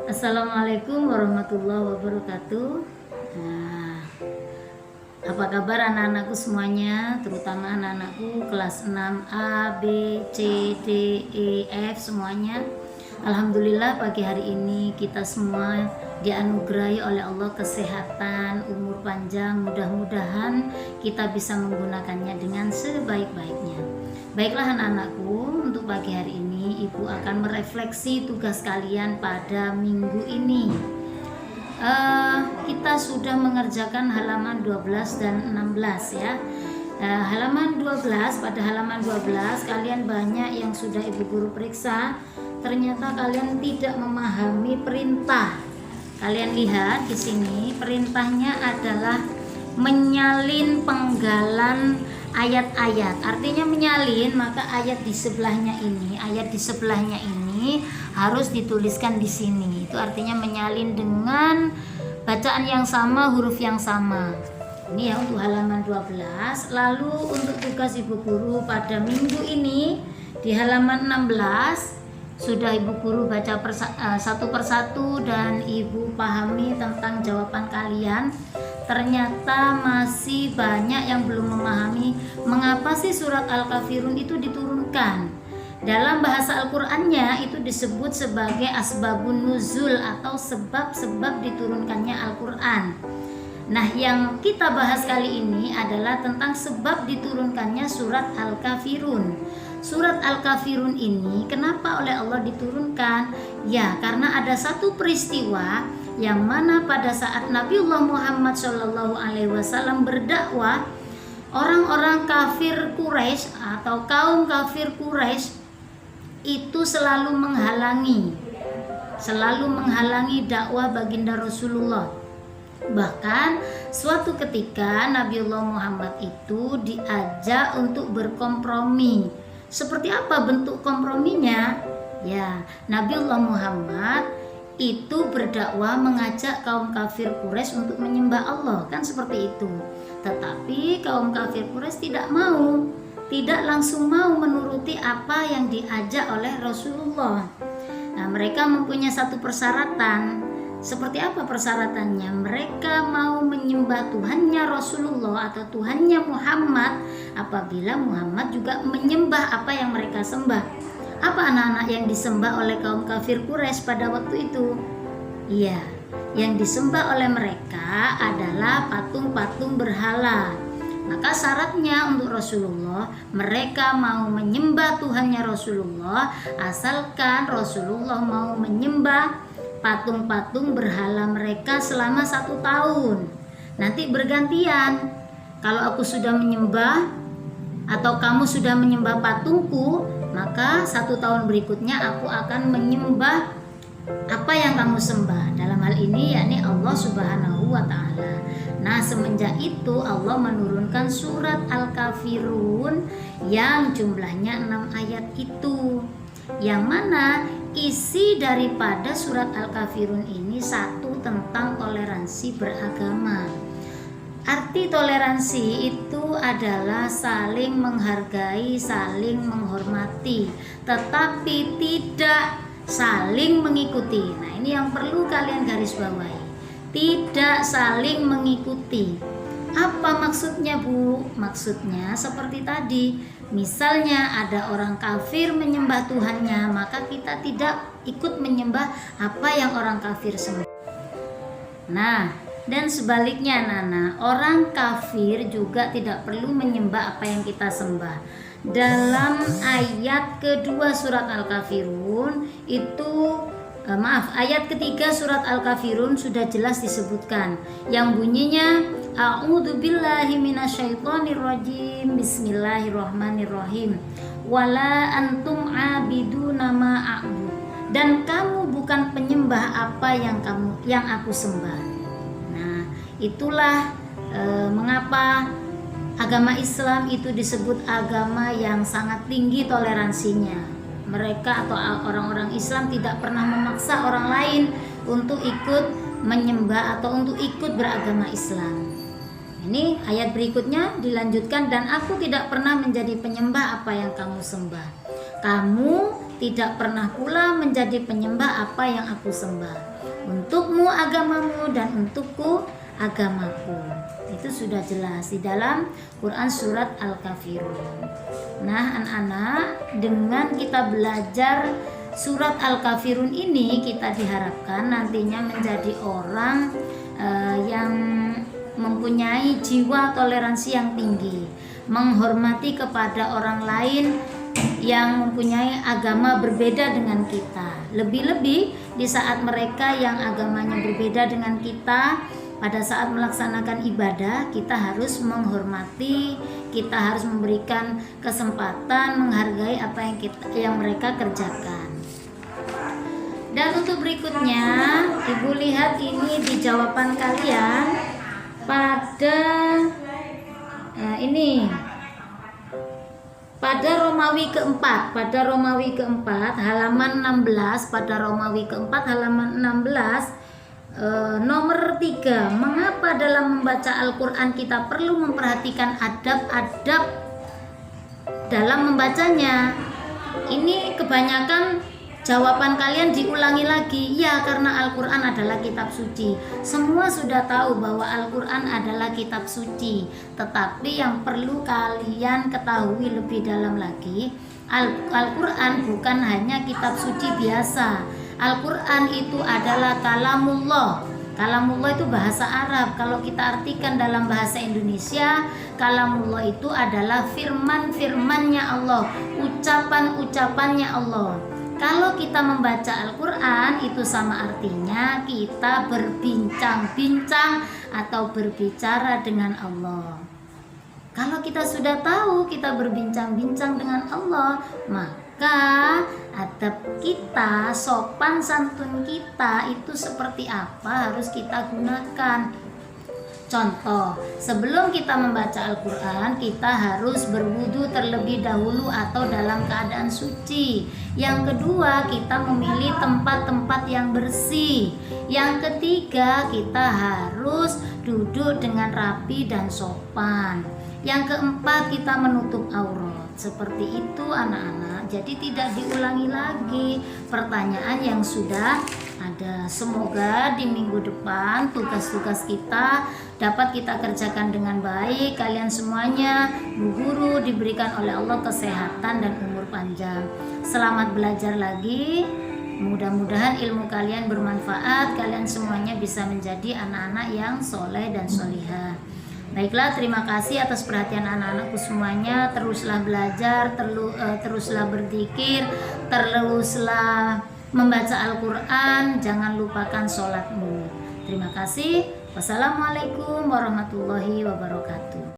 Assalamualaikum warahmatullahi wabarakatuh. Nah, apa kabar anak-anakku semuanya, terutama anak-anakku kelas 6A, B, C, D, E, F semuanya. Alhamdulillah pagi hari ini kita semua dianugerahi oleh Allah kesehatan, umur panjang. Mudah-mudahan kita bisa menggunakannya dengan sebaik-baiknya. Baiklah anak-anakku, untuk pagi hari ini Ibu akan merefleksi tugas kalian pada minggu ini. Kita sudah mengerjakan halaman 12 dan 16 ya. Halaman 12, pada halaman 12 kalian banyak yang sudah Ibu Guru periksa. Ternyata kalian tidak memahami perintah. Kalian lihat di sini perintahnya adalah menyalin penggalan ayat-ayat. Artinya menyalin, maka ayat di sebelahnya ini harus dituliskan di sini. Itu artinya menyalin dengan bacaan yang sama, huruf yang sama. Ini ya untuk halaman 12. Lalu untuk tugas Ibu Guru pada minggu ini di halaman 16 sudah Ibu Guru baca satu persatu dan Ibu pahami tentang jawaban kalian. Ternyata masih banyak yang belum memahami mengapa sih surat Al-Kafirun itu diturunkan. Dalam bahasa Al-Qur'annya itu disebut sebagai asbabun nuzul atau sebab-sebab diturunkannya Al-Qur'an. Nah, yang kita bahas kali ini adalah tentang sebab diturunkannya surat Al-Kafirun. Surat Al-Kafirun ini kenapa oleh Allah diturunkan? Ya, karena ada satu peristiwa yang mana pada saat Nabiullah Muhammad SAW berdakwah, orang-orang kafir Quraisy atau kaum kafir Quraisy itu selalu menghalangi dakwah baginda Rasulullah. Bahkan suatu ketika Nabiullah Muhammad itu diajak untuk berkompromi. Seperti apa bentuk komprominya? Ya, Nabiullah Muhammad itu berdakwah mengajak kaum kafir Quraisy untuk menyembah Allah, kan seperti itu. Tetapi kaum kafir Quraisy tidak langsung mau menuruti apa yang diajak oleh Rasulullah. Nah, mereka mempunyai satu persyaratan. Seperti apa persyaratannya? Mereka mau menyembah Tuhannya Rasulullah atau Tuhannya Muhammad apabila Muhammad juga menyembah apa yang mereka sembah. Apa anak-anak yang disembah oleh kaum kafir Quraisy pada waktu itu? Iya, yang disembah oleh mereka adalah patung-patung berhala. Maka syaratnya untuk Rasulullah, mereka mau menyembah Tuhannya Rasulullah asalkan Rasulullah mau menyembah patung-patung berhala mereka selama 1 tahun. Nanti bergantian. Kalau aku sudah menyembah atau kamu sudah menyembah patungku, maka 1 tahun berikutnya aku akan menyembah apa yang kamu sembah. Dalam hal ini yakni Allah Subhanahu wa Ta'ala. Nah, semenjak itu Allah menurunkan surat Al-Kafirun yang jumlahnya 6 ayat itu. Yang mana isi daripada surat Al-Kafirun ini satu tentang toleransi beragama. Arti toleransi itu adalah saling menghargai, saling menghormati, tetapi tidak saling mengikuti. Nah, ini yang perlu kalian garis bawahi. Tidak saling mengikuti. Apa maksudnya, Bu? Maksudnya seperti tadi. Misalnya ada orang kafir menyembah Tuhannya, maka kita tidak ikut menyembah apa yang orang kafir sembah. Nah, dan sebaliknya Nana, orang kafir juga tidak perlu menyembah apa yang kita sembah. Dalam ayat kedua surat Al-Kafirun itu ayat ketiga surat Al-Kafirun sudah jelas disebutkan yang bunyinya A'udzubillahi minasyaitonirrajim. Bismillahirrahmanirrahim. Wala antum abiduna ma a'bud. Dan kamu bukan penyembah apa yang aku sembah. Nah, itulah mengapa agama Islam itu disebut agama yang sangat tinggi toleransinya. Mereka atau orang-orang Islam tidak pernah memaksa orang lain untuk ikut menyembah atau untuk ikut beragama Islam. Ini ayat berikutnya dilanjutkan, dan aku tidak pernah menjadi penyembah apa yang kamu sembah. Kamu tidak pernah pula menjadi penyembah apa yang aku sembah. Untukmu agamamu dan untukku agamaku. Itu sudah jelas di dalam Quran surat Al-Kafirun. Nah, anak-anak, dengan kita belajar surat Al-Kafirun ini, kita diharapkan nantinya menjadi orang yang mempunyai jiwa toleransi yang tinggi, menghormati kepada orang lain yang mempunyai agama berbeda dengan kita. Lebih-lebih di saat mereka yang agamanya berbeda dengan kita, pada saat melaksanakan ibadah, kita harus menghormati, kita harus memberikan kesempatan, menghargai apa yang mereka kerjakan. Dan untuk berikutnya, Ibu lihat ini di jawaban kalian pada pada Romawi keempat halaman 16, pada Romawi keempat halaman 16 nomor 3, mengapa dalam membaca Al-Quran kita perlu memperhatikan adab-adab dalam membacanya? Ini kebanyakan jawaban kalian diulangi lagi. Ya, karena Al-Quran adalah kitab suci. Semua sudah tahu bahwa Al-Quran adalah kitab suci. Tetapi yang perlu kalian ketahui lebih dalam lagi, Al-Quran bukan hanya kitab suci biasa. Al-Quran itu adalah kalamullah. Kalamullah itu bahasa Arab. Kalau kita artikan dalam bahasa Indonesia, kalamullah itu adalah firman-firmannya Allah, ucapan-ucapannya Allah. Kalau kita membaca Al-Quran, itu sama artinya kita berbincang-bincang atau berbicara dengan Allah. Kalau kita sudah tahu kita berbincang-bincang dengan Allah, maka adab kita, sopan santun kita itu seperti apa harus kita gunakan. Contoh, sebelum kita membaca Al-Quran, kita harus berwudu terlebih dahulu atau dalam keadaan suci. Yang kedua, kita memilih tempat-tempat yang bersih. Yang ketiga, kita harus duduk dengan rapi dan sopan. Yang keempat, kita menutup aurat. Seperti itu anak-anak. Jadi tidak diulangi lagi pertanyaan yang sudah ada. Semoga di minggu depan tugas-tugas kita dapat kita kerjakan dengan baik. Kalian semuanya, Bu Guru, diberikan oleh Allah kesehatan dan umur panjang. Selamat belajar lagi. Mudah-mudahan ilmu kalian bermanfaat. Kalian semuanya bisa menjadi anak-anak yang soleh dan solihah. Baiklah, terima kasih atas perhatian anak-anakku semuanya. Teruslah belajar, teruslah berzikir, teruslah membaca Al-Quran. Jangan lupakan sholatmu. Terima kasih. Wassalamualaikum warahmatullahi wabarakatuh.